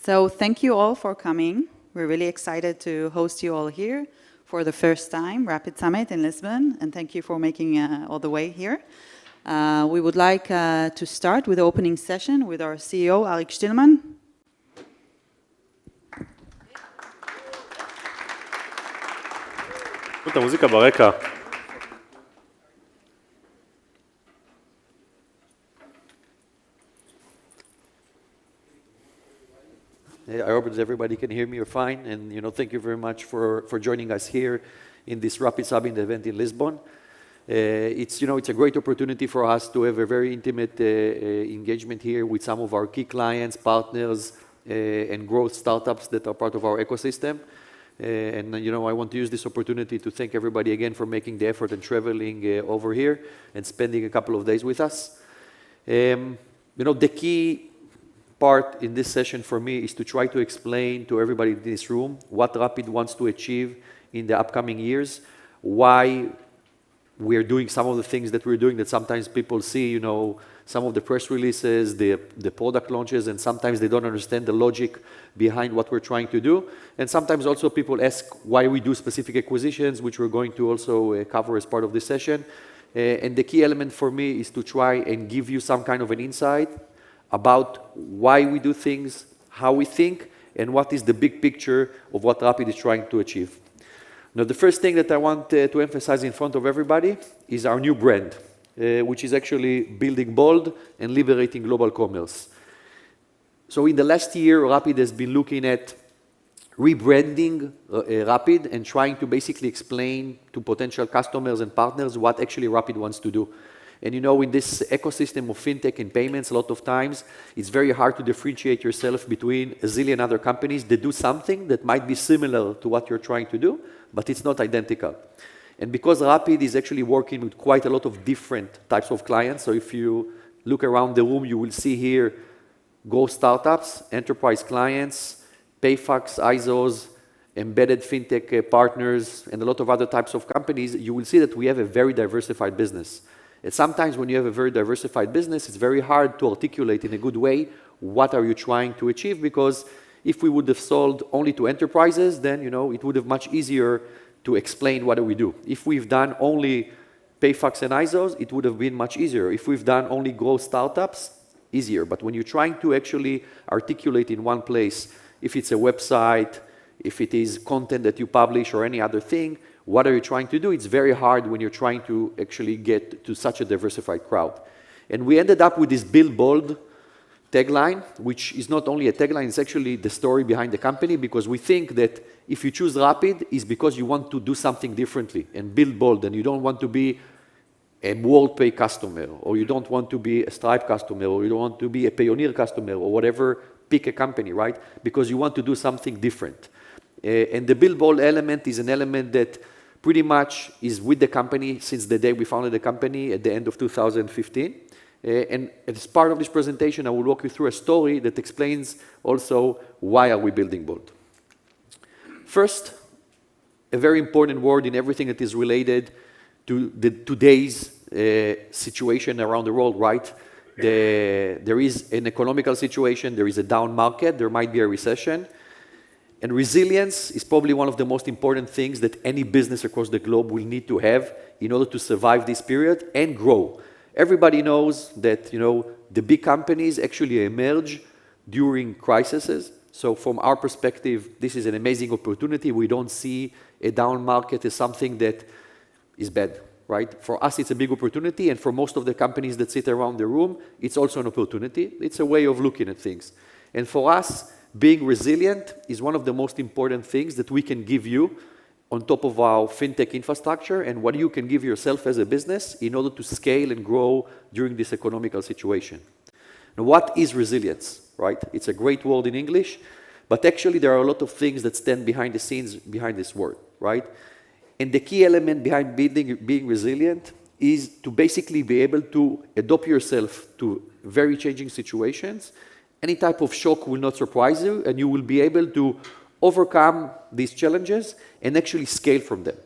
So thank you all for coming. We're really excited to host you all here for the first time, Rapyd Summit in Lisbon, and thank you for making all the way here. We would like to start with the opening session with our CEO, Arik Shtilman. את המוזיקה ברקע. I hope that everybody can hear me fine, and thank you very much for joining us here in this Rapyd Summit event in Lisbon. It's a great opportunity for us to have a very intimate engagement here with some of our key clients, partners, and growth startups that are part of our ecosystem. And I want to use this opportunity to thank everybody again for making the effort and traveling over here and spending a couple of days with us. The key part in this session for me is to try to explain to everybody in this room what Rapyd wants to achieve in the upcoming years, why we're doing some of the things that we're doing that sometimes people see, some of the press releases, the product launches, and sometimes they don't understand the logic behind what we're trying to do. And sometimes also people ask why we do specific acquisitions, which we're going to also cover as part of this session. And the key element for me is to try and give you some kind of an insight about why we do things, how we think, and what is the big picture of what Rapyd is trying to achieve. Now, the first thing that I want to emphasize in front of everybody is our new brand, which is actually building bold and liberating global commerce. So in the last year, Rapyd has been looking at rebranding Rapyd and trying to basically explain to potential customers and partners what actually Rapyd wants to do. And in this ecosystem of fintech and payments, a lot of times, it's very hard to differentiate yourself between a zillion other companies that do something that might be similar to what you're trying to do, but it's not identical. And because Rapyd is actually working with quite a lot of different types of clients, so if you look around the room, you will see here growth startups, enterprise clients, PayFacs, ISOs, embedded fintech partners, and a lot of other types of companies, you will see that we have a very diversified business. And sometimes when you have a very diversified business, it's very hard to articulate in a good way what are you trying to achieve, because if we would have sold only to enterprises, then it would have much easier to explain what do we do. If we've done only PayFacs and ISOs, it would have been much easier. If we've done only growth startups, easier. But when you're trying to actually articulate in one place, if it's a website, if it is content that you publish or any other thing, what are you trying to do? It's very hard when you're trying to actually get to such a diversified crowd. And we ended up with this Build Bold tagline, which is not only a tagline, it's actually the story behind the company, because we think that if you choose Rapyd, it's because you want to do something differently and build bold, and you don't want to be a WorldPay customer, or you don't want to be a Stripe customer, or you don't want to be a Payoneer customer, or whatever, pick a company, right? Because you want to do something different. And the Build Bold element is an element that pretty much is with the company since the day we founded the company at the end of 2015. And as part of this presentation, I will walk you through a story that explains also why are we building bold. First, a very important word in everything that is related to today's situation around the world, right? There is an economical situation, there is a down market, there might be a recession. And resilience is probably one of the most important things that any business across the globe will need to have in order to survive this period and grow. Everybody knows that, the big companies actually emerge during crises. So from our perspective, this is an amazing opportunity. We don't see a down market as something that is bad, right? For us, it's a big opportunity. And for most of the companies that sit around the room, it's also an opportunity. It's a way of looking at things. And for us, being resilient is one of the most important things that we can give you on top of our fintech infrastructure and what you can give yourself as a business in order to scale and grow during this economical situation. Now, what is resilience, right? It's a great word in English, but actually there are a lot of things that stand behind the scenes behind this word, right? And the key element behind being resilient is to basically be able to adapt yourself to very changing situations. Any type of shock will not surprise you, and you will be able to overcome these challenges and actually scale from them.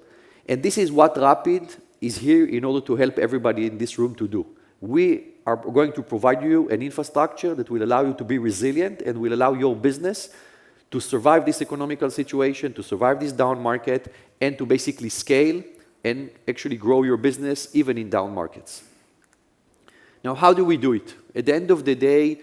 And this is what Rapyd is here in order to help everybody in this room to do. We are going to provide you an infrastructure that will allow you to be resilient and will allow your business to survive this economical situation, to survive this down market, and to basically scale and actually grow your business even in down markets. Now, how do we do it? At the end of the day,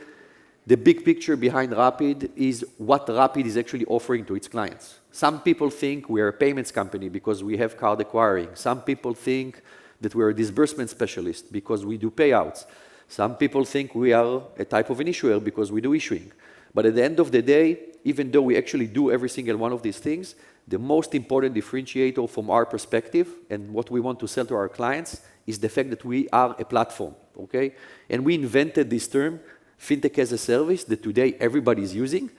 the big picture behind Rapyd is what Rapyd is actually offering to its clients. Some people think we are a payments company because we have card acquiring. Some people think that we're a disbursement specialist because we do payouts. Some people think we are a type of an issuer because we do issuing. But at the end of the day, even though we actually do every single one of these things, the most important differentiator from our perspective and what we want to sell to our clients is the fact that we are a platform, okay? And we invented this term, Fintech as a service, that today everybody is using.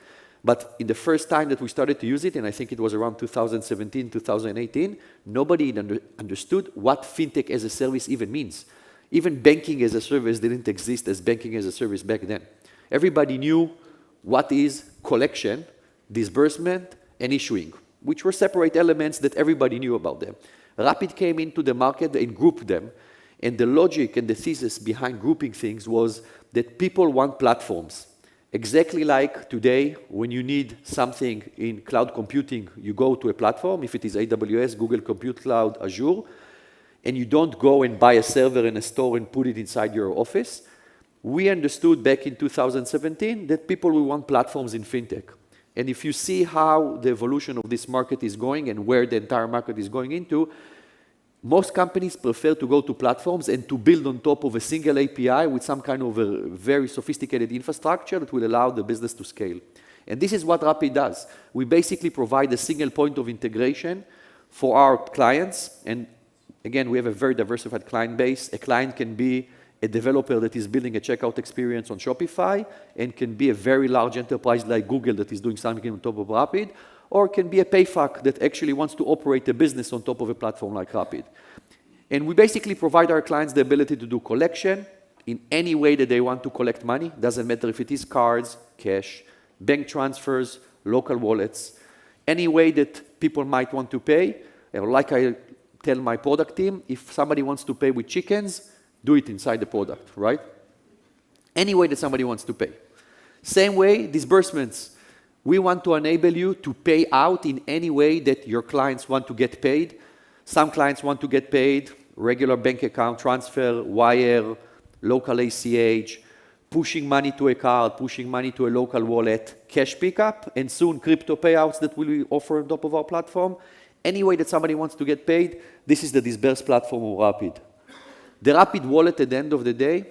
But in the first time that we started to use it, and I think it was around 2017, 2018, nobody understood what Fintech as a service even means. Even banking as a service didn't exist as banking as a service back then. Everybody knew what is collection, disbursement, and issuing, which were separate elements that everybody knew about them. Rapyd came into the market and grouped them, and the logic and the thesis behind grouping things was that people want platforms. Exactly like today, when you need something in cloud computing, you go to a platform, if it is AWS, Google Compute Cloud, Azure, and you don't go and buy a server in a store and put it inside your office. We understood back in 2017 that people will want platforms in fintech. And if you see how the evolution of this market is going and where the entire market is going into, most companies prefer to go to platforms and to build on top of a single API with some kind of a very sophisticated infrastructure that will allow the business to scale. And this is what Rapyd does. We basically provide a single point of integration for our clients. And again, we have a very diversified client base. A client can be a developer that is building a checkout experience on Shopify and can be a very large enterprise like Google that is doing something on top of Rapyd, or can be a PayFac that actually wants to operate a business on top of a platform like Rapyd. And we basically provide our clients the ability to do collection in any way that they want to collect money. Doesn't matter if it is cards, cash, bank transfers, local wallets, any way that people might want to pay. And like I tell my product team, if somebody wants to pay with chickens, do it inside the product, right? Any way that somebody wants to pay. Same way, disbursements. We want to enable you to pay out in any way that your clients want to get paid. Some clients want to get paid, regular bank account transfer, wire, local ACH, pushing money to a card, pushing money to a local wallet, cash pickup, and soon crypto payouts that will be offered on top of our platform. Any way that somebody wants to get paid, this is the disburse platform of Rapyd. The Rapyd wallet at the end of the day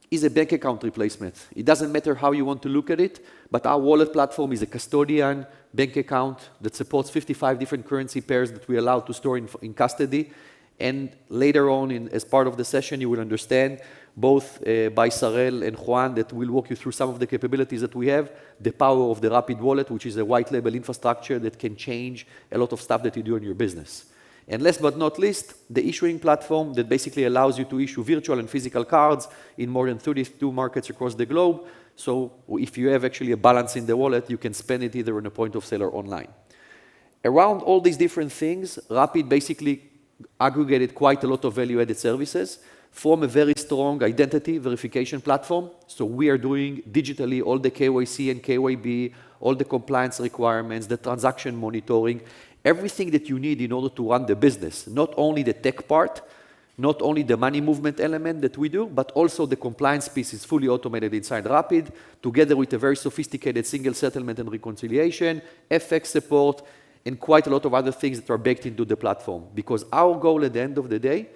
is a bank account replacement. It doesn't matter how you want to look at it, but our wallet platform is a custodian bank account that supports 55 different currency pairs that we allow to store in custody. And later on, as part of the session, you will understand, both by Sarel and Juan, that will walk you through some of the capabilities that we have, the power of the Rapyd wallet, which is a white label infrastructure that can change a lot of stuff that you do in your business. And last but not least, the issuing platform that basically allows you to issue virtual and physical cards in more than 32 markets across the globe. So if you have actually a balance in the wallet, you can spend it either on a point of sale or online. Around all these different things, Rapyd basically aggregated quite a lot of value-added services from a very strong identity verification platform. So we are doing digitally all the KYC and KYB, all the compliance requirements, the transaction monitoring, everything that you need in order to run the business, not only the tech part, not only the money movement element that we do, but also the compliance piece is fully automated inside Rapyd, together with a very sophisticated single settlement and reconciliation, FX support, and quite a lot of other things that are baked into the platform. Because our goal at the end of the day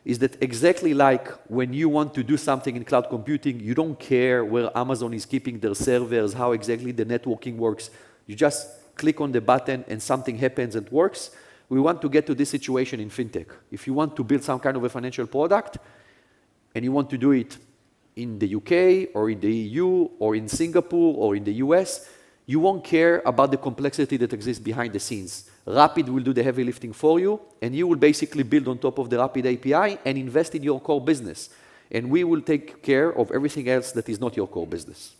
is that exactly like when you want to do something in cloud computing, you don't care where Amazon is keeping their servers, how exactly the networking works. You just click on the button and something happens and works. We want to get to this situation in fintech. If you want to build some kind of a financial product and you want to do it in the UK or in the EU or in Singapore or in the US, you won't care about the complexity that exists behind the scenes. Rapyd will do the heavy lifting for you, and you will basically build on top of the Rapyd API and invest in your core business. And we will take care of everything else that is not your core business.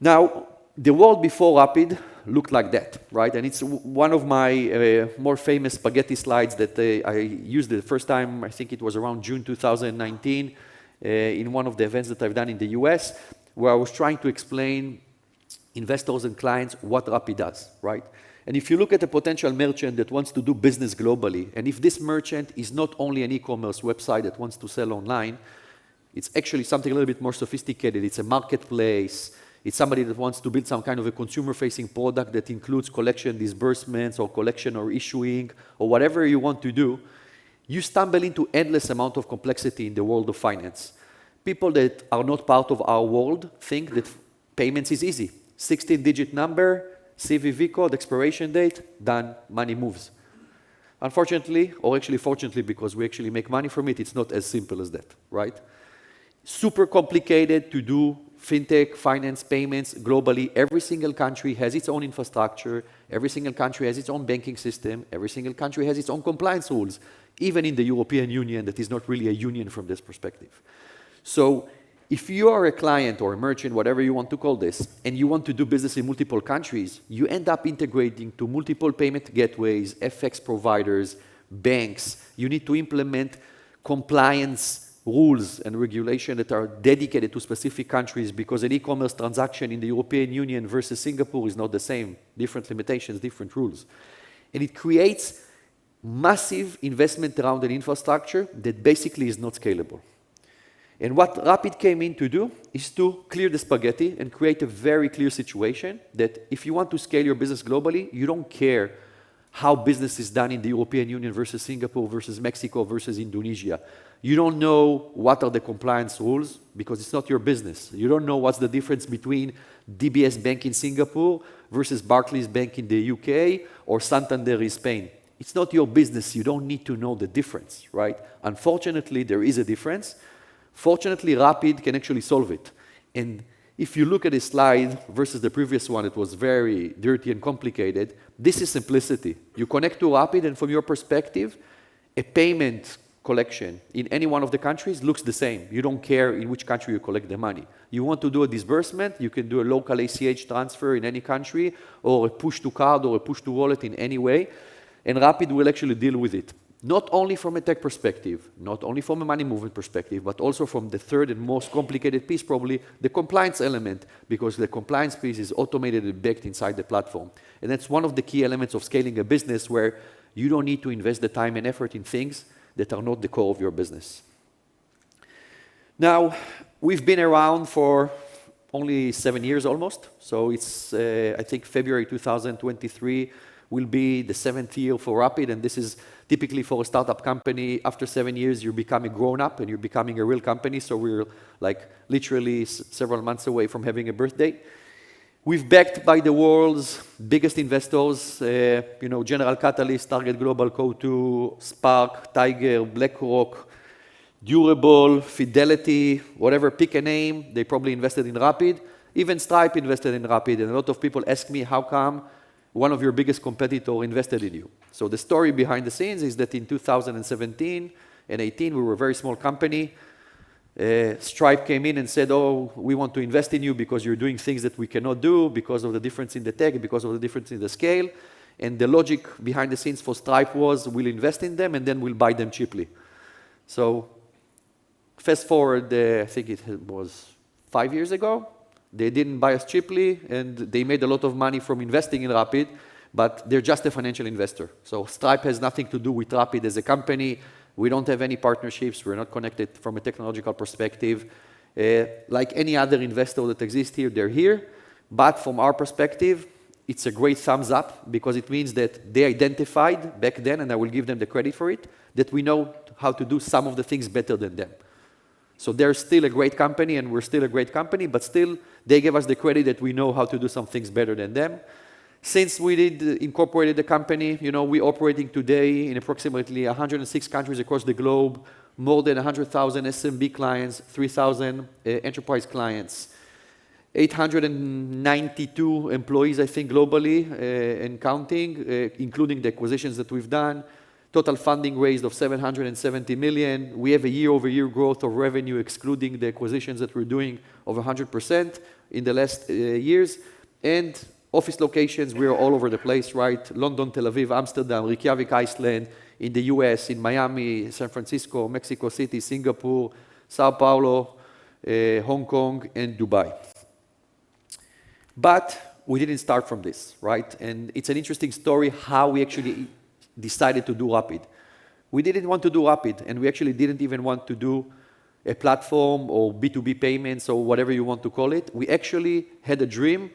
Now, the world before Rapyd looked like that, right? And it's one of my more famous spaghetti slides that I used the first time, I think it was around June 2019. in one of the events that I've done in the US, where I was trying to explain investors and clients what Rapyd does, right? And if you look at a potential merchant that wants to do business globally, and if this merchant is not only an e-commerce website that wants to sell online, it's actually something a little bit more sophisticated. It's a marketplace. It's somebody that wants to build some kind of a consumer-facing product that includes collection disbursements or collection or issuing or whatever you want to do. You stumble into endless amount of complexity in the world of finance. People that are not part of our world think that payments is easy. 16-digit number, CVV code, expiration date, done, money moves. Unfortunately, or actually fortunately, because we actually make money from it, it's not as simple as that, right? Super complicated to do fintech, finance, payments globally. Every single country has its own infrastructure. Every single country has its own banking system. Every single country has its own compliance rules, even in the European Union, that is not really a union from this perspective. So if you are a client or a merchant, whatever you want to call this, and you want to do business in multiple countries, you end up integrating to multiple payment gateways, FX providers, banks. You need to implement compliance rules and regulation that are dedicated to specific countries, because an e-commerce transaction in the European Union versus Singapore is not the same. Different limitations, different rules. And it creates massive investment around an infrastructure that basically is not scalable. And what Rapyd came in to do is to clear the spaghetti and create a very clear situation that if you want to scale your business globally, you don't care how business is done in the European Union versus Singapore versus Mexico versus Indonesia. You don't know what are the compliance rules because it's not your business. You don't know what's the difference between DBS Bank in Singapore versus Barclays Bank in the UK or Santander in Spain. It's not your business. You don't need to know the difference, right? Unfortunately, there is a difference. Fortunately, Rapyd can actually solve it. And if you look at this slide versus the previous one, it was very dirty and complicated. This is simplicity. You connect to Rapyd, and from your perspective, a payment collection in any one of the countries looks the same. You don't care in which country you collect the money. You want to do a disbursement, you can do a local ACH transfer in any country, or a push to card or a push to wallet in any way, and Rapyd will actually deal with it. Not only from a tech perspective, not only from a money movement perspective, but also from the third and most complicated piece, probably the compliance element, because the compliance piece is automated and baked inside the platform. And that's one of the key elements of scaling a business where you don't need to invest the time and effort in things that are not the core of your business. Now, we've been around for only 7 years almost. So it's, I think, February 2023 will be the 7th year for Rapyd, and this is typically for a startup company. After 7 years, you're becoming grown up and you're becoming a real company. So we're like literally several months away from having a birthday. We've backed by the world's biggest investors, General Catalyst, Target Global, Co2, Spark, Tiger, BlackRock, Durable, Fidelity, whatever, pick a name. They probably invested in Rapyd. Even Stripe invested in Rapyd, and a lot of people ask me, how come one of your biggest competitors invested in you? So the story behind the scenes is that in 2017 and 18, we were a very small company. Stripe came in and said, oh, we want to invest in you because you're doing things that we cannot do because of the difference in the tech, because of the difference in the scale. And the logic behind the scenes for Stripe was, we'll invest in them and then we'll buy them cheaply. So fast forward, I think it was 5 years ago. They didn't buy us cheaply, and they made a lot of money from investing in Rapyd, but they're just a financial investor. So Stripe has nothing to do with Rapyd as a company. We don't have any partnerships. We're not connected from a technological perspective. Like any other investor that exists here, they're here. But from our perspective, it's a great thumbs up because it means that they identified back then, and I will give them the credit for it, that we know how to do some of the things better than them. So they're still a great company, and we're still a great company, but still they gave us the credit that we know how to do some things better than them. Since we incorporated the company, we're operating today in approximately 106 countries across the globe, more than 100,000 SMB clients, 3,000 enterprise clients, 892 employees, I think, globally and counting, including the acquisitions that we've done. Total funding raised of $770 million. We have a year-over-year growth of revenue, excluding the acquisitions that we're doing, of 100% in the last years. And office locations, we are all over the place, right? London, Tel Aviv, Amsterdam, Reykjavik, Iceland, in the US, in Miami, San Francisco, Mexico City, Singapore, Sao Paulo, Hong Kong, and Dubai. But we didn't start from this, right? And it's an interesting story how we actually decided to do Rapyd. We didn't want to do Rapyd, and we actually didn't even want to do a platform or B2B payments or whatever you want to call it. We actually had a dream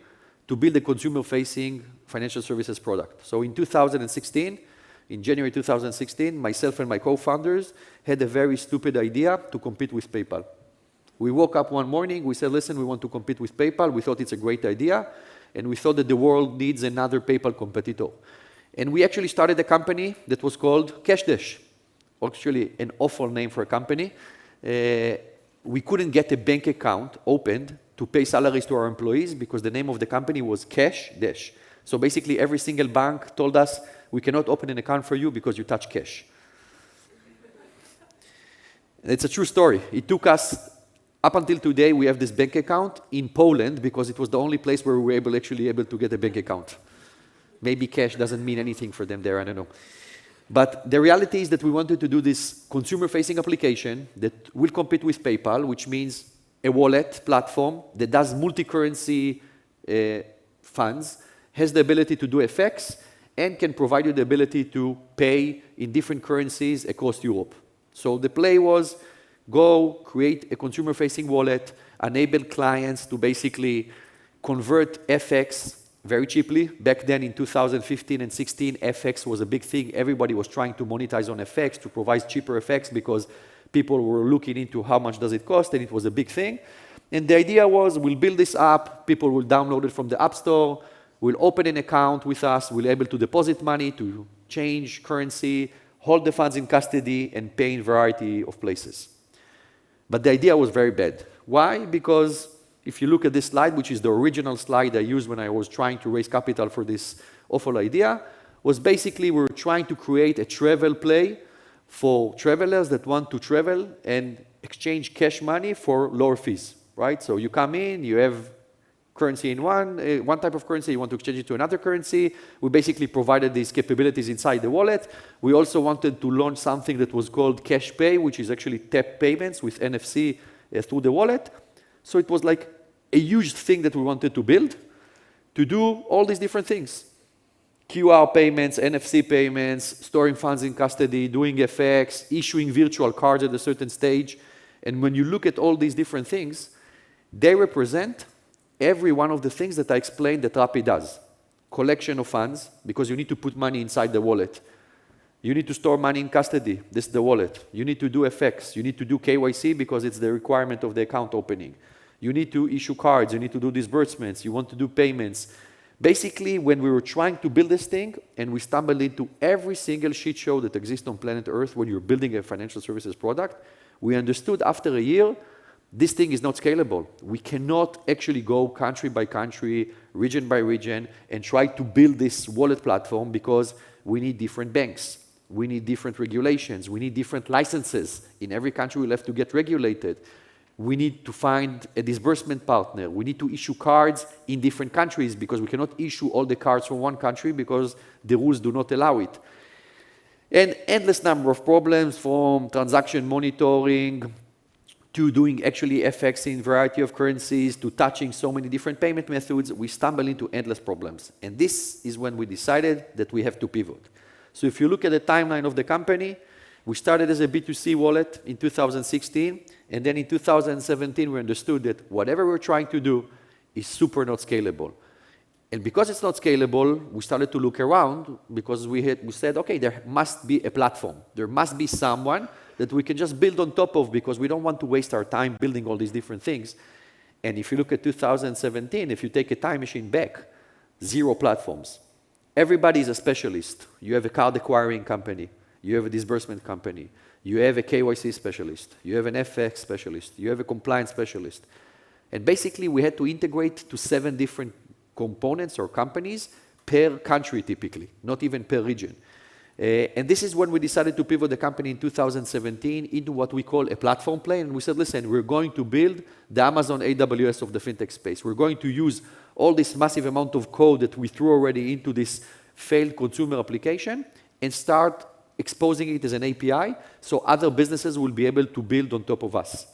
to build a consumer-facing financial services product. So in 2016, in January 2016, myself and my co-founders had a very stupid idea to compete with PayPal. We woke up one morning, we said, listen, we want to compete with PayPal. We thought it's a great idea, and we thought that the world needs another PayPal competitor. And we actually started a company that was called CashDash. Actually, an awful name for a company. We couldn't get a bank account opened to pay salaries to our employees because the name of the company was CashDash. So basically, every single bank told us, we cannot open an account for you because you touch cash. It's a true story. It took us, up until today, we have this bank account in Poland because it was the only place where we were actually able to get a bank account. Maybe cash doesn't mean anything for them there, I don't know. But the reality is that we wanted to do this consumer-facing application that will compete with PayPal, which means a wallet platform that does multi-currency funds, has the ability to do FX, and can provide you the ability to pay in different currencies across Europe. So the play was go create a consumer-facing wallet, enable clients to basically convert FX very cheaply. Back then in 2015 and 16, FX was a big thing. Everybody was trying to monetize on FX, to provide cheaper FX because people were looking into how much does it cost, and it was a big thing. And the idea was we'll build this app, people will download it from the App Store, we'll open an account with us, we'll be able to deposit money, to change currency, hold the funds in custody, and pay in a variety of places. But the idea was very bad. Why? Because if you look at this slide, which is the original slide I used when I was trying to raise capital for this awful idea, was basically we were trying to create a travel play for travelers that want to travel and exchange cash money for lower fees, right? So you come in, you have currency in one type of currency, you want to exchange it to another currency. We basically provided these capabilities inside the wallet. We also wanted to launch something that was called Cash Pay, which is actually tap payments with NFC through the wallet. So it was like a huge thing that we wanted to build to do all these different things. QR payments, NFC payments, storing funds in custody, doing FX, issuing virtual cards at a certain stage. And when you look at all these different things, they represent every one of the things that I explained that Rapyd does. Collection of funds, because you need to put money inside the wallet. You need to store money in custody. This is the wallet. You need to do FX. You need to do KYC because it's the requirement of the account opening. You need to issue cards. You need to do disbursements. You want to do payments. Basically, when we were trying to build this thing and we stumbled into every single shit show that exists on planet Earth when you're building a financial services product, we understood after a year, this thing is not scalable. We cannot actually go country by country, region by region, and try to build this wallet platform because we need different banks. We need different regulations. We need different licenses. In every country, we'll have to get regulated. We need to find a disbursement partner. We need to issue cards in different countries because we cannot issue all the cards from one country because the rules do not allow it. And endless number of problems from transaction monitoring to doing actually FX in a variety of currencies, to touching so many different payment methods. We stumble into endless problems. And this is when we decided that we have to pivot. So if you look at the timeline of the company, we started as a B2C wallet in 2016, and then in 2017 we understood that whatever we're trying to do is super not scalable. And because it's not scalable, we started to look around because we said, okay, there must be a platform. There must be someone that we can just build on top of because we don't want to waste our time building all these different things. And if you look at 2017, if you take a time machine back, 0 platforms. Everybody is a specialist. You have a card acquiring company. You have a disbursement company. You have a KYC specialist. You have an FX specialist. You have a compliance specialist. And basically, we had to integrate to 7 different components or companies per country typically, not even per region. And this is when we decided to pivot the company in 2017 into what we call a platform play. And we said, listen, we're going to build the Amazon AWS of the fintech space. We're going to use all this massive amount of code that we threw already into this failed consumer application and start exposing it as an API so other businesses will be able to build on top of us.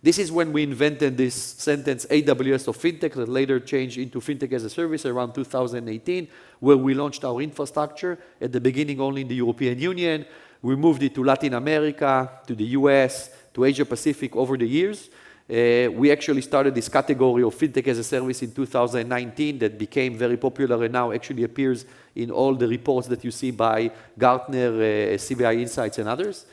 This is when we invented this sentence, AWS of Fintech, that later changed into Fintech as a Service around 2018, where we launched our infrastructure, at the beginning only in the European Union. We moved it to Latin America, to the US, to Asia Pacific over the years. We actually started this category of Fintech as a Service in 2019 that became very popular and now actually appears in all the reports that you see by Gartner, CBI Insights, and others.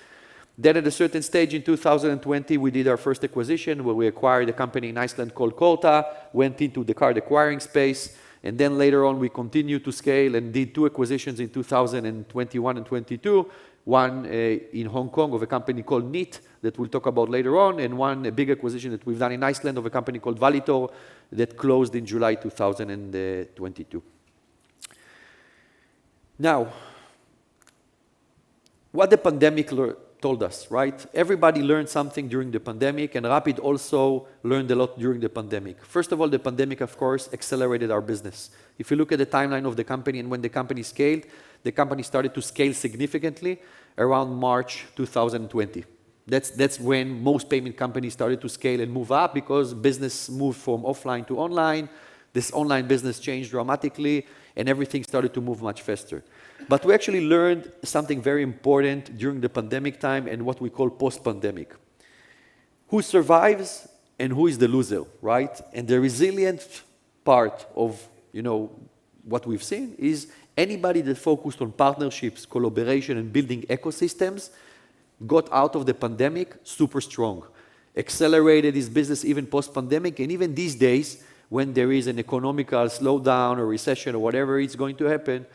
Then at a certain stage in 2020, we did our first acquisition where we acquired a company in Iceland called Korta, went into the card acquiring space, and then later on we continued to scale and did 2 acquisitions in 2021 and 22, one in Hong Kong of a company called Neat that we'll talk about later on, and a big acquisition that we've done in Iceland of a company called Valitor that closed in July 2022. Now, what the pandemic told us, right? Everybody learned something during the pandemic, and Rapyd also learned a lot during the pandemic. First of all, the pandemic, of course, accelerated our business. If you look at the timeline of the company and when the company scaled, the company started to scale significantly around March 2020. That's when most payment companies started to scale and move up because business moved from offline to online. This online business changed dramatically, and everything started to move much faster. But we actually learned something very important during the pandemic time and what we call post-pandemic. Who survives and who is the loser, right? And the resilient part of, what we've seen is anybody that focused on partnerships, collaboration, and building ecosystems got out of the pandemic super strong, accelerated his business even post-pandemic, and even these days, when there is an economical slowdown or recession or whatever is going to happen,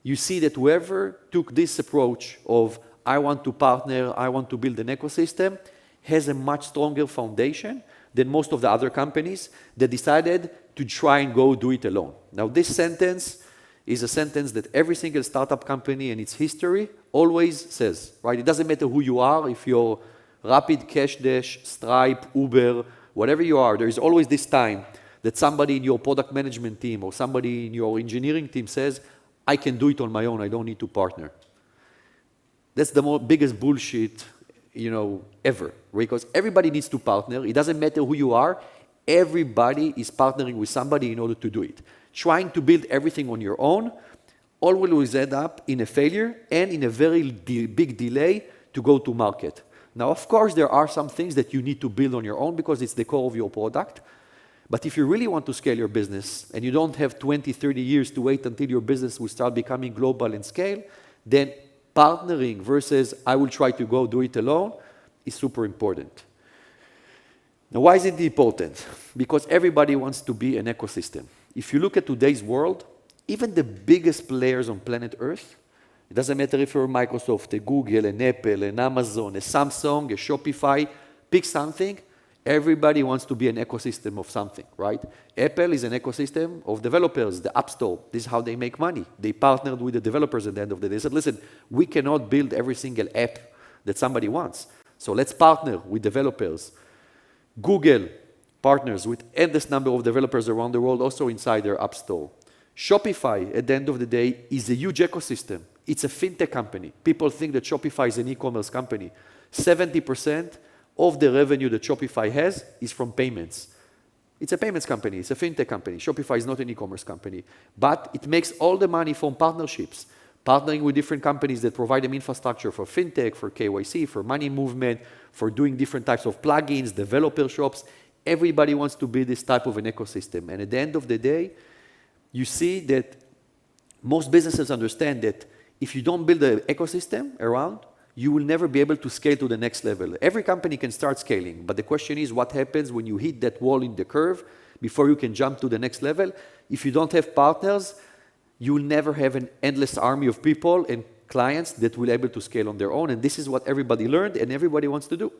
you see that whoever took this approach of, I want to partner, I want to build an ecosystem, has a much stronger foundation than most of the other companies that decided to try and go do it alone. Now, this sentence is a sentence that every single startup company in its history always says, right? It doesn't matter who you are, if you're Rapyd, CashDash, Stripe, Uber, whatever you are, there is always this time that somebody in your product management team or somebody in your engineering team says, I can do it on my own, I don't need to partner. That's the biggest bullshit, ever, because everybody needs to partner. It doesn't matter who you are, everybody is partnering with somebody in order to do it. Trying to build everything on your own always end up in a failure and in a very big delay to go to market. Now, of course, there are some things that you need to build on your own because it's the core of your product. But if you really want to scale your business and you don't have 20, 30 years to wait until your business will start becoming global and scale, then partnering versus I will try to go do it alone is super important. Now, why is it important? Because everybody wants to be an ecosystem. If you look at today's world, even the biggest players on planet Earth, it doesn't matter if you're Microsoft, a Google, an Apple, an Amazon, a Samsung, a Shopify, pick something, everybody wants to be an ecosystem of something, right? Apple is an ecosystem of developers, the App Store. This is how they make money. They partnered with the developers at the end of the day. They said, listen, we cannot build every single app that somebody wants. So let's partner with developers. Google partners with endless number of developers around the world, also inside their App Store. Shopify, at the end of the day, is a huge ecosystem. It's a fintech company. People think that Shopify is an e-commerce company. 70% of the revenue that Shopify has is from payments. It's a payments company. It's a fintech company. Shopify is not an e-commerce company. But it makes all the money from partnerships, partnering with different companies that provide them infrastructure for fintech, for KYC, for money movement, for doing different types of plugins, developer shops. Everybody wants to build this type of an ecosystem. And at the end of the day, you see that most businesses understand that if you don't build an ecosystem around, you will never be able to scale to the next level. Every company can start scaling, but the question is what happens when you hit that wall in the curve before you can jump to the next level? If you don't have partners, you will never have an endless army of people and clients that will be able to scale on their own, and this is what everybody learned and everybody wants to do.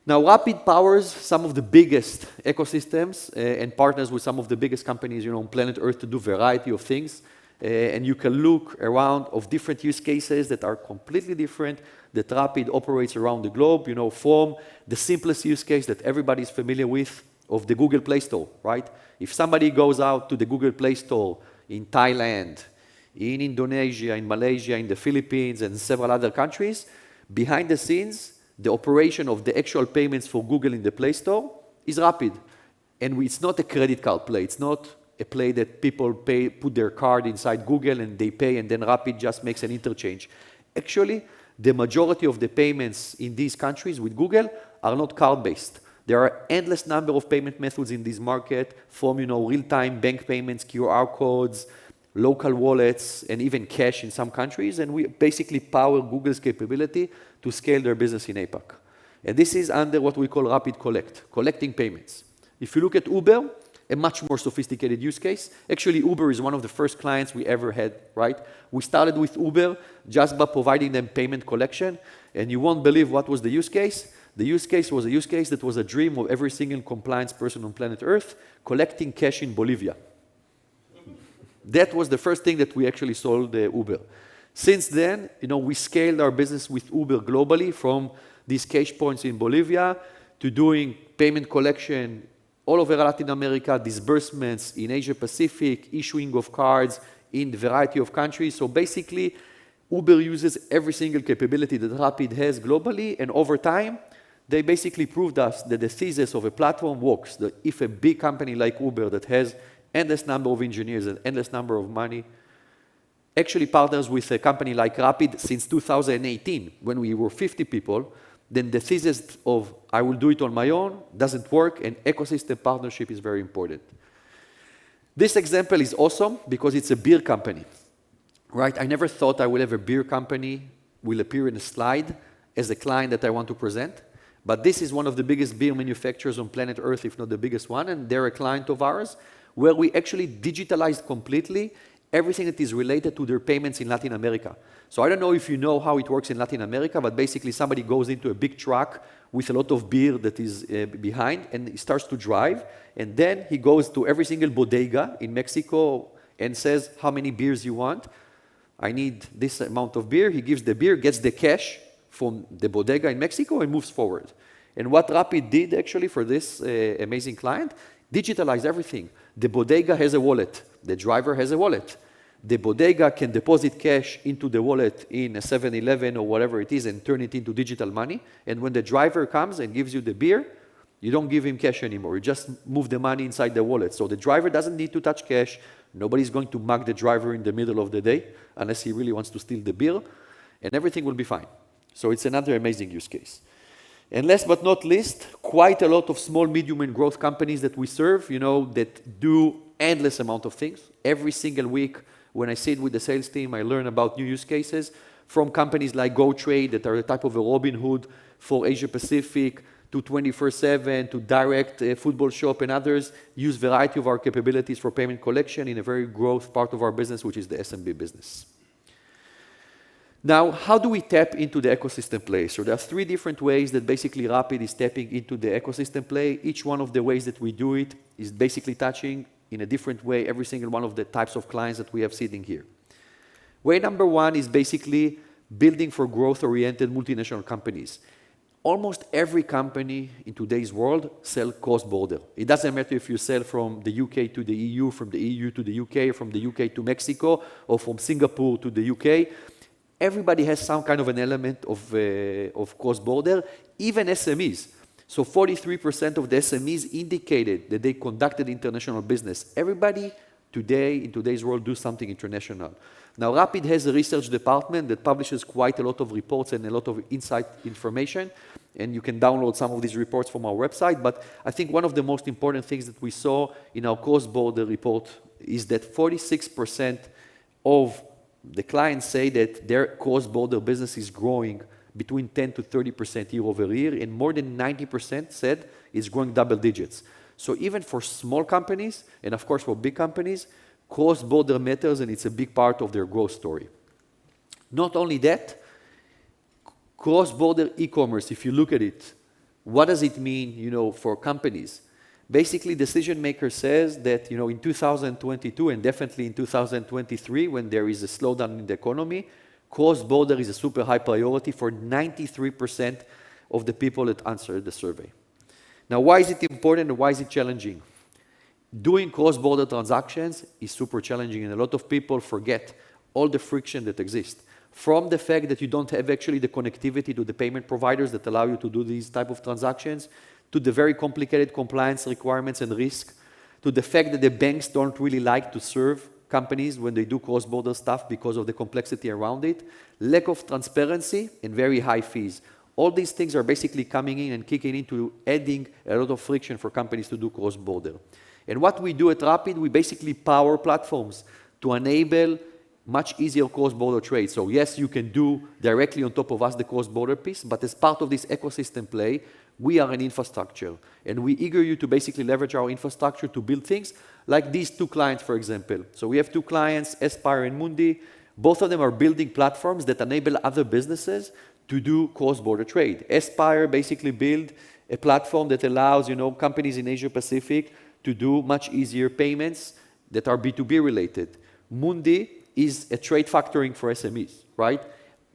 Now, Rapyd powers some of the biggest ecosystems and partners with some of the biggest companies, on planet Earth to do a variety of things. And you can look around of different use cases that are completely different that Rapyd operates around the globe, from the simplest use case that everybody is familiar with of the Google Play Store, right? If somebody goes out to the Google Play Store in Thailand, in Indonesia, in Malaysia, in the Philippines, and several other countries, behind the scenes, the operation of the actual payments for Google in the Play Store is Rapyd. And it's not a credit card play. It's not a play that people put their card inside Google and they pay and then Rapyd just makes an interchange. Actually, the majority of the payments in these countries with Google are not card-based. There are endless number of payment methods in this market, from real-time bank payments, QR codes, local wallets, and even cash in some countries. And we basically power Google's capability to scale their business in APAC. And this is under what we call Rapyd Collect, collecting payments. If you look at Uber, a much more sophisticated use case. Actually, Uber is one of the first clients we ever had, right? We started with Uber just by providing them payment collection, and you won't believe what was the use case. The use case was a use case that was a dream of every single compliance person on planet Earth, collecting cash in Bolivia. That was the first thing that we actually sold Uber. Since then, we scaled our business with Uber globally from these cash points in Bolivia to doing payment collection all over Latin America, disbursements in Asia Pacific, issuing of cards in a variety of countries. So basically, Uber uses every single capability that Rapyd has globally, and over time, they basically proved us that the thesis of a platform works, that if a big company like Uber that has endless number of engineers and endless number of money actually partners with a company like Rapyd since 2018, when we were 50 people, then the thesis of I will do it on my own doesn't work, and ecosystem partnership is very important. This example is awesome because it's a beer company, right? I never thought I would have a beer company will appear in a slide as a client that I want to present, but this is one of the biggest beer manufacturers on planet Earth, if not the biggest one, and they're a client of ours, where we actually digitalized completely everything that is related to their payments in Latin America. So I don't know if you know how it works in Latin America, but basically somebody goes into a big truck with a lot of beer that is behind, and he starts to drive, and then he goes to every single bodega in Mexico and says, how many beers you want? I need this amount of beer. He gives the beer, gets the cash from the bodega in Mexico, and moves forward. And what Rapyd did actually for this amazing client, digitalized everything. The bodega has a wallet. The driver has a wallet. The bodega can deposit cash into the wallet in a 7-Eleven or whatever it is and turn it into digital money. And when the driver comes and gives you the beer, you don't give him cash anymore. You just move the money inside the wallet. So the driver doesn't need to touch cash. Nobody's going to mug the driver in the middle of the day unless he really wants to steal the beer. And everything will be fine. So it's another amazing use case. And last but not least, quite a lot of small, medium, and growth companies that we serve, that do endless amount of things. Every single week, when I sit with the sales team, I learn about new use cases from companies like GoTrade that are a type of a Robinhood for Asia Pacific, to 24/7, to direct football shop, and others use variety of our capabilities for payment collection in a very growth part of our business, which is the SMB business. Now, how do we tap into the ecosystem play? So there are three different ways that basically Rapyd is tapping into the ecosystem play. Each one of the ways that we do it is basically touching in a different way every single one of the types of clients that we have sitting here. Way number one is basically building for growth-oriented multinational companies. Almost every company in today's world sells cross-border. It doesn't matter if you sell from the UK to the EU, from the EU to the UK, from the UK to Mexico, or from Singapore to the UK. Everybody has some kind of an element of cross-border, even SMEs. So 43% of the SMEs indicated that they conducted international business. Everybody today, in today's world, do something international. Now, Rapyd has a research department that publishes quite a lot of reports and a lot of insight information, and you can download some of these reports from our website. But I think one of the most important things that we saw in our cross-border report is that 46% of the clients say that their cross-border business is growing between 10 to 30% year over year, and more than 90% said it's growing double digits. So even for small companies, and of course for big companies, cross-border matters, and it's a big part of their growth story. Not only that, cross-border e-commerce, if you look at it, what does it mean, for companies? Basically, decision maker says that, in 2022 and definitely in 2023, when there is a slowdown in the economy, cross-border is a super high priority for 93% of the people that answered the survey. Now, why is it important and why is it challenging? Doing cross-border transactions is super challenging, and a lot of people forget all the friction that exists. from the fact that you don't have actually the connectivity to the payment providers that allow you to do these type of transactions, to the very complicated compliance requirements and risk, to the fact that the banks don't really like to serve companies when they do cross-border stuff because of the complexity around it, lack of transparency, and very high fees. All these things are basically coming in and kicking into adding a lot of friction for companies to do cross-border. And what we do at Rapyd, we basically power platforms to enable much easier cross-border trade. So yes, you can do directly on top of us the cross-border piece, but as part of this ecosystem play, we are an infrastructure. And we eager you to basically leverage our infrastructure to build things like these two clients, for example. So we have two clients, Aspire and Mundi. Both of them are building platforms that enable other businesses to do cross-border trade. Aspire basically build a platform that allows, companies in Asia Pacific to do much easier payments that are B2B related. Mundi is a trade factoring for SMEs, right?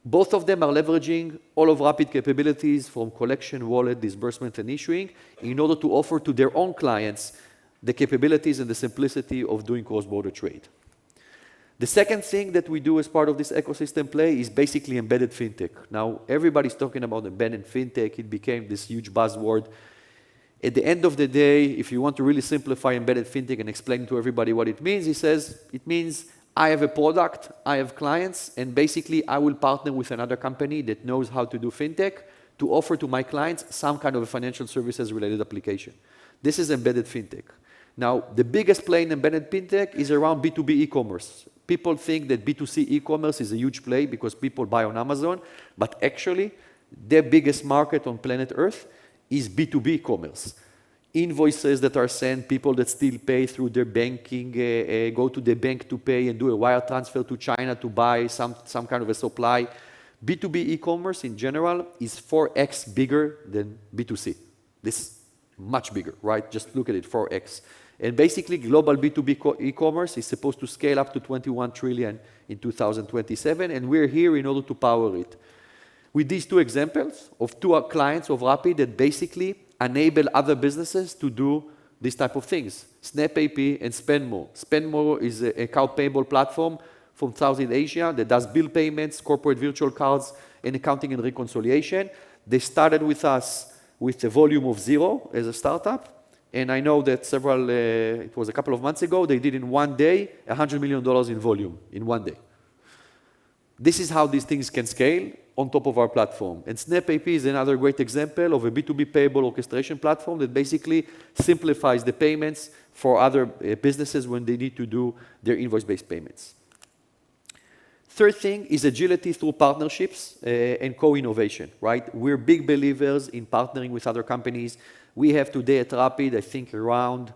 Both of them are leveraging all of Rapyd capabilities from collection, wallet, disbursement, and issuing in order to offer to their own clients the capabilities and the simplicity of doing cross-border trade. The second thing that we do as part of this ecosystem play is basically embedded fintech. Now, everybody's talking about embedded fintech. It became this huge buzzword. At the end of the day, if you want to really simplify embedded fintech and explain to everybody what it means, he says, it means I have a product, I have clients, and basically I will partner with another company that knows how to do fintech to offer to my clients some kind of a financial services related application. This is embedded fintech. Now, the biggest play in embedded fintech is around B2B e-commerce. People think that B2C e-commerce is a huge play because people buy on Amazon, but actually, the biggest market on planet Earth is B2B e-commerce. Invoices that are sent, people that still pay through their banking, go to the bank to pay and do a wire transfer to China to buy some kind of a supply. B2B e-commerce in general is 4x bigger than B2C. This is much bigger, right? Just look at it, 4x. And basically, global B2B e-commerce is supposed to scale up to 21 trillion in 2027, and we're here in order to power it. With these two examples of two clients of Rapyd that basically enable other businesses to do these type of things. SnapAP and SpendMore. SpendMore is a account payable platform from Southeast Asia that does bill payments, corporate virtual cards, and accounting and reconciliation. They started with us with a volume of 0 as a startup. And I know that it was a couple of months ago, they did in one day $100 million in volume in one day. This is how these things can scale on top of our platform. And SnapAP is another great example of a B2B payable orchestration platform that basically simplifies the payments for other businesses when they need to do their invoice-based payments. Third thing is agility through partnerships and co-innovation, right? We're big believers in partnering with other companies. We have today at Rapyd, I think, around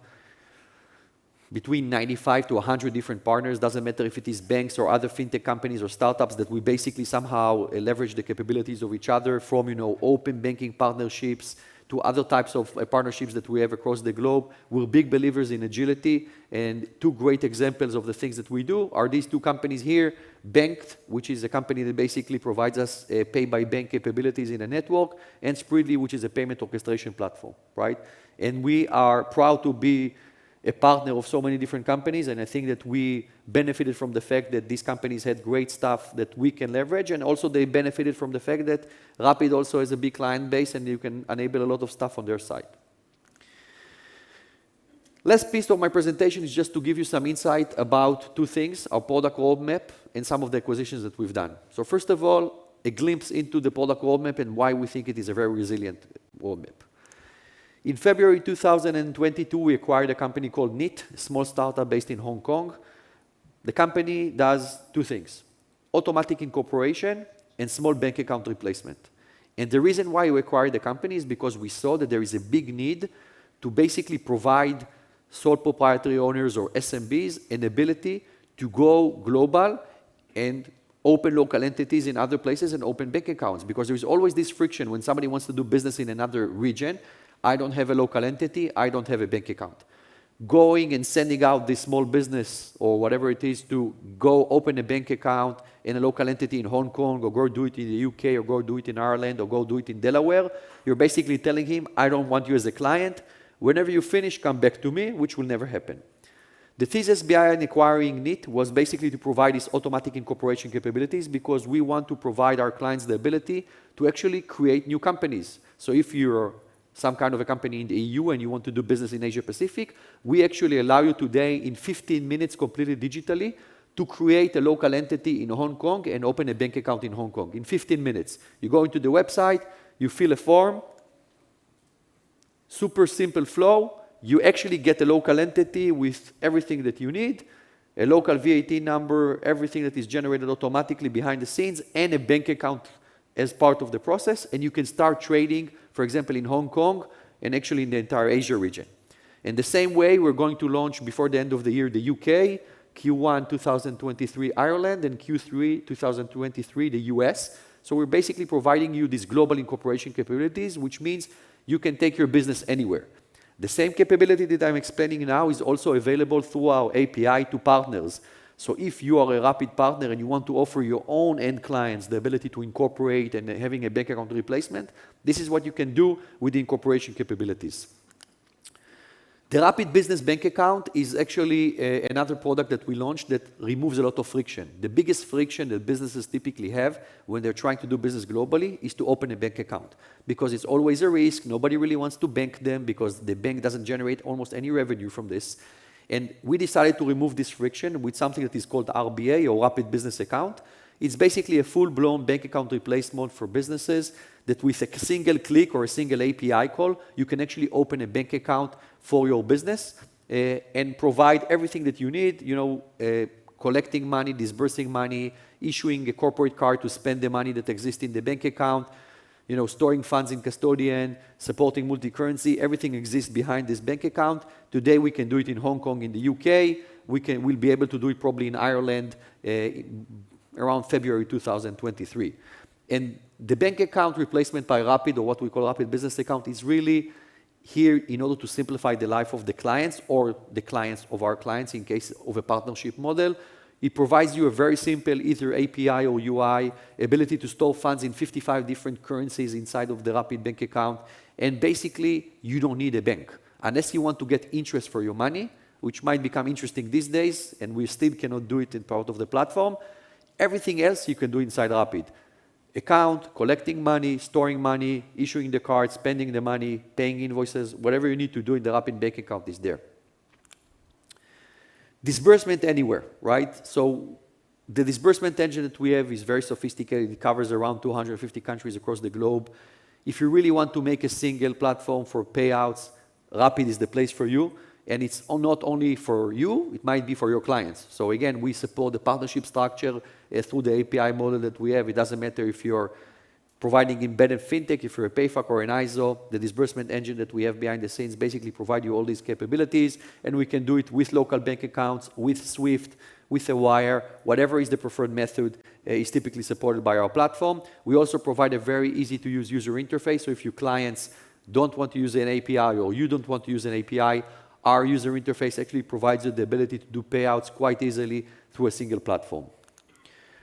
between 95 to 100 different partners. Doesn't matter if it is banks or other fintech companies or startups that we basically somehow leverage the capabilities of each other from, open banking partnerships to other types of partnerships that we have across the globe. We're big believers in agility, and two great examples of the things that we do are these two companies here, Banked, which is a company that basically provides us pay-by-bank capabilities in a network, and Spreedly, which is a payment orchestration platform, right? And we are proud to be a partner of so many different companies, and I think that we benefited from the fact that these companies had great stuff that we can leverage, and also they benefited from the fact that Rapyd also has a big client base and you can enable a lot of stuff on their side. Last piece of my presentation is just to give you some insight about two things, our product roadmap and some of the acquisitions that we've done. So first of all, a glimpse into the product roadmap and why we think it is a very resilient roadmap. In February 2022, we acquired a company called Neat, a small startup based in Hong Kong. The company does two things, automatic incorporation and small bank account replacement. And the reason why we acquired the company is because we saw that there is a big need to basically provide sole proprietary owners or SMBs an ability to go global and open local entities in other places and open bank accounts, because there is always this friction when somebody wants to do business in another region. I don't have a local entity, I don't have a bank account. Going and sending out this small business or whatever it is to go open a bank account in a local entity in Hong Kong, or go do it in the UK, or go do it in Ireland, or go do it in Delaware, you're basically telling him, I don't want you as a client. Whenever you finish, come back to me, which will never happen. The thesis behind acquiring NIT was basically to provide these automatic incorporation capabilities because we want to provide our clients the ability to actually create new companies. So if you're some kind of a company in the EU and you want to do business in Asia Pacific, we actually allow you today in 15 minutes completely digitally to create a local entity in Hong Kong and open a bank account in Hong Kong in 15 minutes. You go into the website, you fill a form, super simple flow. You actually get a local entity with everything that you need, a local VAT number, everything that is generated automatically behind the scenes, and a bank account as part of the process, and you can start trading, for example, in Hong Kong and actually in the entire Asia region. In the same way, we're going to launch before the end of the year the UK, Q1 2023 Ireland, and Q3 2023 the US. So we're basically providing you these global incorporation capabilities, which means you can take your business anywhere. The same capability that I'm explaining now is also available through our API to partners. So if you are a Rapyd partner and you want to offer your own end clients the ability to incorporate and having a bank account replacement, this is what you can do with the incorporation capabilities. The Rapyd Business Bank Account is actually another product that we launched that removes a lot of friction. The biggest friction that businesses typically have when they're trying to do business globally is to open a bank account because it's always a risk. Nobody really wants to bank them because the bank doesn't generate almost any revenue from this. And we decided to remove this friction with something that is called RBA or Rapyd Business Account. It's basically a full-blown bank account replacement for businesses that with a single click or a single API call, you can actually open a bank account for your business and provide everything that you need, collecting money, disbursing money, issuing a corporate card to spend the money that exists in the bank account, storing funds in custodian, supporting multi-currency, everything exists behind this bank account. Today we can do it in Hong Kong, in the UK. We'll be able to do it probably in Ireland around February 2023. And the bank account replacement by Rapyd, or what we call Rapyd Business Account, is really here in order to simplify the life of the clients or the clients of our clients in case of a partnership model. It provides you a very simple either API or UI ability to store funds in 55 different currencies inside of the Rapyd bank account. And basically, you don't need a bank. Unless you want to get interest for your money, which might become interesting these days, and we still cannot do it in part of the platform, everything else you can do inside Rapyd. Account, collecting money, storing money, issuing the card, spending the money, paying invoices, whatever you need to do in the Rapyd bank account is there. Disbursement anywhere, right? So the disbursement engine that we have is very sophisticated. It covers around 250 countries across the globe. If you really want to make a single platform for payouts, Rapyd is the place for you. And it's not only for you, it might be for your clients. So again, we support the partnership structure through the API model that we have. It doesn't matter if you're providing embedded fintech, if you're a PayFac or an ISO, the disbursement engine that we have behind the scenes basically provide you all these capabilities, and we can do it with local bank accounts, with SWIFT, with a wire, whatever is the preferred method is typically supported by our platform. We also provide a very easy to use user interface, so if your clients don't want to use an API or you don't want to use an API, our user interface actually provides you the ability to do payouts quite easily through a single platform.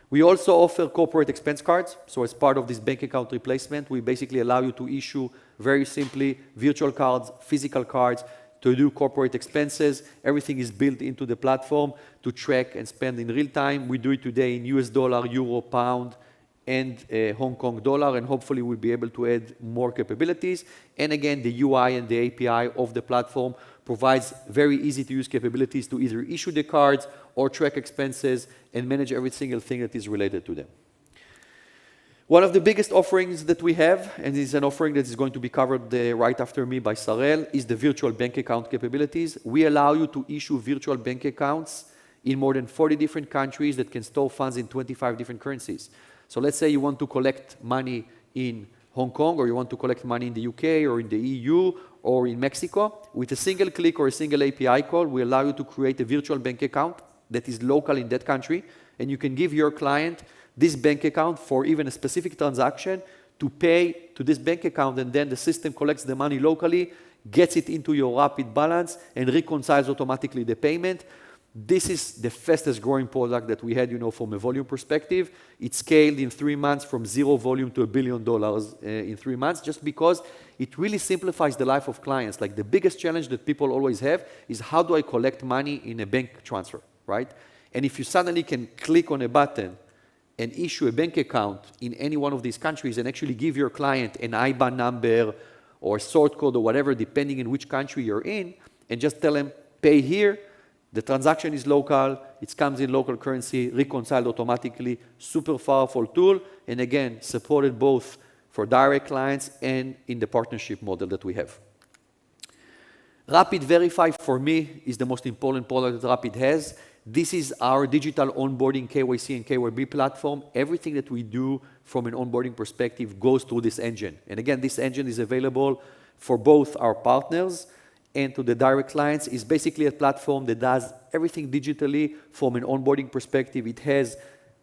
We also offer corporate expense cards. So as part of this bank account replacement, we basically allow you to issue very simply virtual cards, physical cards, to do corporate expenses. Everything is built into the platform to track and spend in real time. We do it today in US dollar, euro, pound, and Hong Kong dollar, and hopefully we'll be able to add more capabilities. And again, the UI and the API of the platform provides very easy to use capabilities to either issue the cards or track expenses and manage every single thing that is related to them. One of the biggest offerings that we have, and is an offering that is going to be covered right after me by Sarel, is the virtual bank account capabilities. We allow you to issue virtual bank accounts in more than 40 different countries that can store funds in 25 different currencies. So let's say you want to collect money in Hong Kong, or you want to collect money in the UK, or in the EU, or in Mexico. With a single click or a single API call, we allow you to create a virtual bank account that is local in that country, and you can give your client this bank account for even a specific transaction to pay to this bank account, and then the system collects the money locally, gets it into your Rapyd balance, and reconciles automatically the payment. This is the fastest growing product that we had, from a volume perspective. It scaled in 3 months from 0 volume to $1 billion in 3 months, just because it really simplifies the life of clients. Like the biggest challenge that people always have is, how do I collect money in a bank transfer, right? And if you suddenly can click on a button and issue a bank account in any one of these countries and actually give your client an IBAN number or a sort code or whatever, depending in which country you're in, and just tell them, pay here, the transaction is local, it comes in local currency, reconciled automatically, super powerful tool, and again, supported both for direct clients and in the partnership model that we have. Rapyd Verify, for me, is the most important product that Rapyd has. This is our digital onboarding KYC and KYB platform. Everything that we do from an onboarding perspective goes through this engine. And again, this engine is available for both our partners and to the direct clients. Is basically a platform that does everything digitally from an onboarding perspective. It has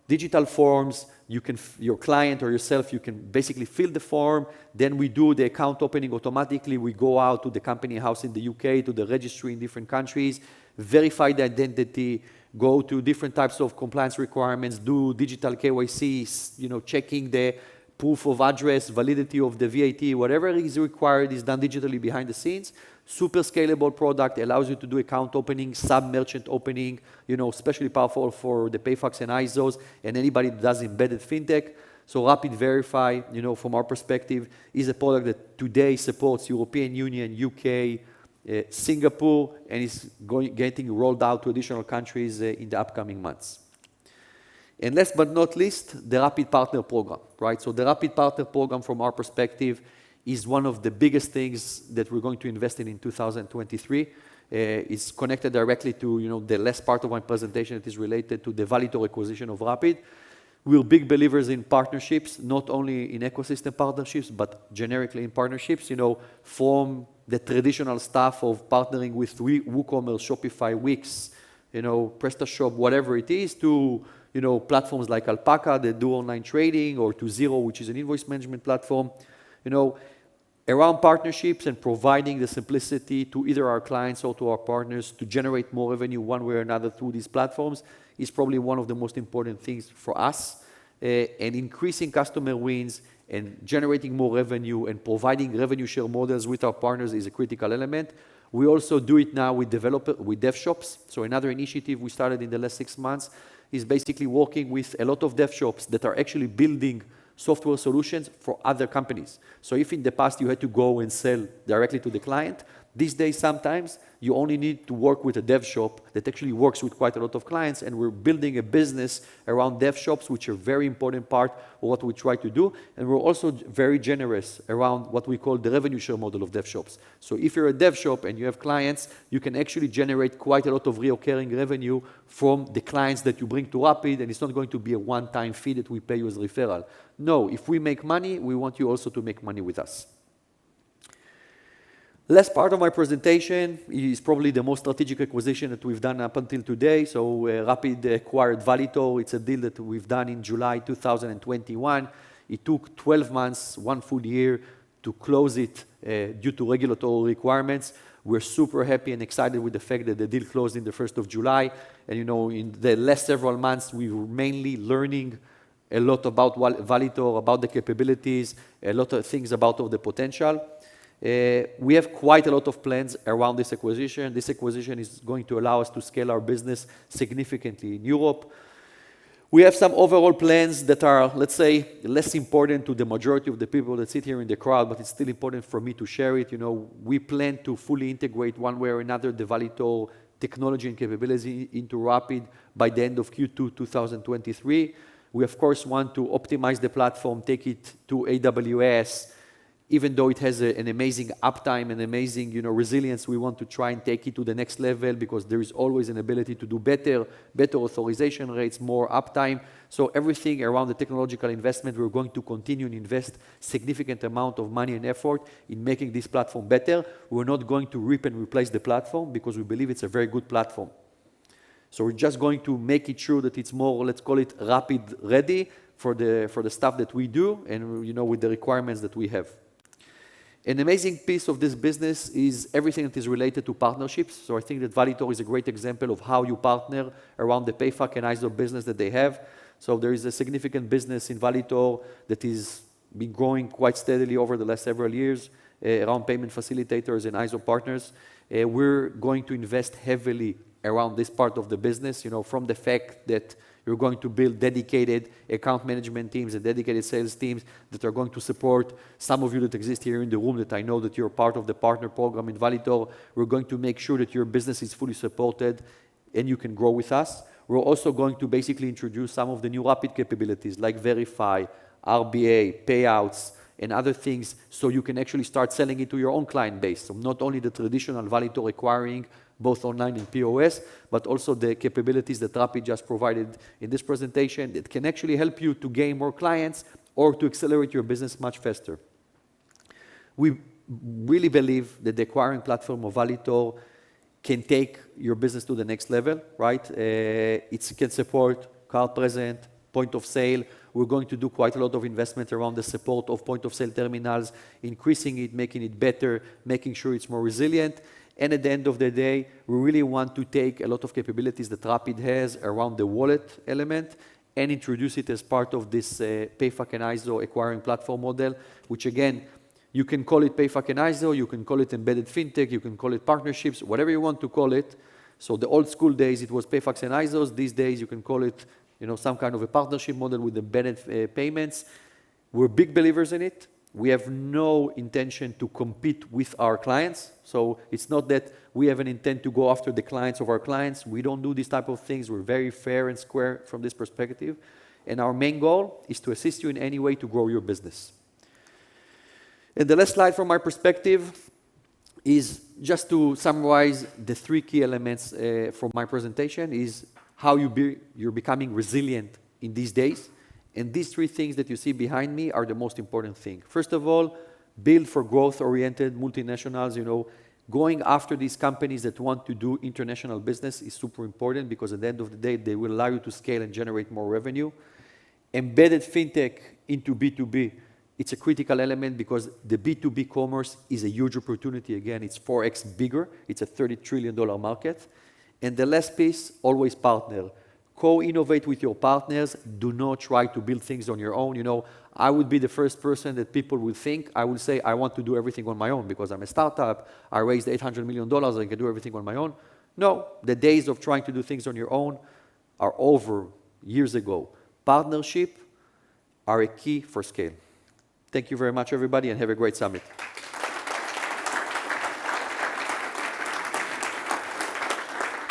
digital forms. Your client or yourself, you can basically fill the form. Then we do the account opening automatically. We go out to the company house in the UK, to the registry in different countries, verify the identity, go to different types of compliance requirements, do digital KYC, checking the proof of address, validity of the VAT, whatever is required is done digitally behind the scenes. Super scalable product, allows you to do account opening, sub-merchant opening, especially powerful for the PayFacs and ISOs and anybody that does embedded fintech. So Rapyd Verify, from our perspective, is a product that today supports European Union, UK, Singapore, and is getting rolled out to additional countries in the upcoming months. And last but not least, the Rapyd Partner Program, right? So the Rapyd Partner Program, from our perspective, is one of the biggest things that we're going to invest in 2023. It's connected directly to the last part of my presentation that is related to the Valitor acquisition of Rapyd. We're big believers in partnerships, not only in ecosystem partnerships, but generically in partnerships, from the traditional stuff of partnering with WooCommerce, Shopify, Wix, PrestaShop, whatever it is, to platforms like Alpaca that do online trading, or to Xero, which is an invoice management platform. Around partnerships and providing the simplicity to either our clients or to our partners to generate more revenue one way or another through these platforms is probably one of the most important things for us. And increasing customer wins and generating more revenue and providing revenue share models with our partners is a critical element. We also do it now with dev shops. So another initiative we started in the last 6 months is basically working with a lot of dev shops that are actually building software solutions for other companies. So if in the past you had to go and sell directly to the client, these days sometimes you only need to work with a dev shop that actually works with quite a lot of clients, and we're building a business around dev shops, which are a very important part of what we try to do. And we're also very generous around what we call the revenue share model of dev shops. So if you're a dev shop and you have clients, you can actually generate quite a lot of recurring revenue from the clients that you bring to Rapyd, and it's not going to be a one-time fee that we pay you as referral. No, if we make money, we want you also to make money with us. Last part of my presentation is probably the most strategic acquisition that we've done up until today. So Rapyd acquired Valitor. It's a deal that we've done in July 2021. It took 12 months, 1 full year, to close it due to regulatory requirements. We're super happy and excited with the fact that the deal closed in the 1st of July. And in the last several months, we were mainly learning a lot about Valitor, about the capabilities, a lot of things about the potential. We have quite a lot of plans around this acquisition. This acquisition is going to allow us to scale our business significantly in Europe. We have some overall plans that are, let's say, less important to the majority of the people that sit here in the crowd, but it's still important for me to share it. We plan to fully integrate one way or another the Valitor technology and capability into Rapyd by the end of Q2 2023. We, of course, want to optimize the platform, take it to AWS. Even though it has an amazing uptime and amazing resilience, we want to try and take it to the next level, because there is always an ability to do better authorization rates, more uptime. So everything around the technological investment, we're going to continue and invest significant amount of money and effort in making this platform better. We're not going to rip and replace the platform, because we believe it's a very good platform. So we're just going to make it sure that it's more, let's call it Rapyd ready for the stuff that we do, and with the requirements that we have. An amazing piece of this business is everything that is related to partnerships. So I think that Valitor is a great example of how you partner around the PayFac and ISO business that they have. So there is a significant business in Valitor that has been growing quite steadily over the last several years around payment facilitators and ISO partners. We're going to invest heavily around this part of the business, from the fact that you're going to build dedicated account management teams and dedicated sales teams that are going to support some of you that exist here in the room that I know that you're part of the partner program in Valitor. We're going to make sure that your business is fully supported and you can grow with us. We're also going to basically introduce some of the new Rapyd capabilities like Verify, RBA, payouts, and other things so you can actually start selling it to your own client base. So not only the traditional Valitor acquiring both online and POS, but also the capabilities that Rapyd just provided in this presentation that can actually help you to gain more clients or to accelerate your business much faster. We really believe that the acquiring platform of Valitor can take your business to the next level, right? It can support card present, point of sale. We're going to do quite a lot of investment around the support of point of sale terminals, increasing it, making it better, making sure it's more resilient. And at the end of the day, we really want to take a lot of capabilities that Rapyd has around the wallet element and introduce it as part of this PayFac and ISO acquiring platform model, which again, you can call it PayFac and ISO, you can call it embedded fintech, you can call it partnerships, whatever you want to call it. So the old school days, it was PayFacs and ISOs. These days, you can call it some kind of a partnership model with embedded payments. We're big believers in it. We have no intention to compete with our clients. So it's not that we have an intent to go after the clients of our clients. We don't do these type of things. We're very fair and square from this perspective. And our main goal is to assist you in any way to grow your business. And the last slide from my perspective is just to summarize the three key elements from my presentation is how you're becoming resilient in these days. And these three things that you see behind me are the most important thing. First of all, build for growth-oriented multinationals. Going after these companies that want to do international business is super important because at the end of the day, they will allow you to scale and generate more revenue. Embedded fintech into B2B, it's a critical element because the B2B commerce is a huge opportunity. Again, it's 4x bigger. It's a $30 trillion market. And the last piece, always partner. Co-innovate with your partners. Do not try to build things on your own. I would be the first person that people would think. I would say, I want to do everything on my own because I'm a startup. I raised $800 million. I can do everything on my own. No, the days of trying to do things on your own are over years ago. Partnership are a key for scale. Thank you very much, everybody, and have a great summit.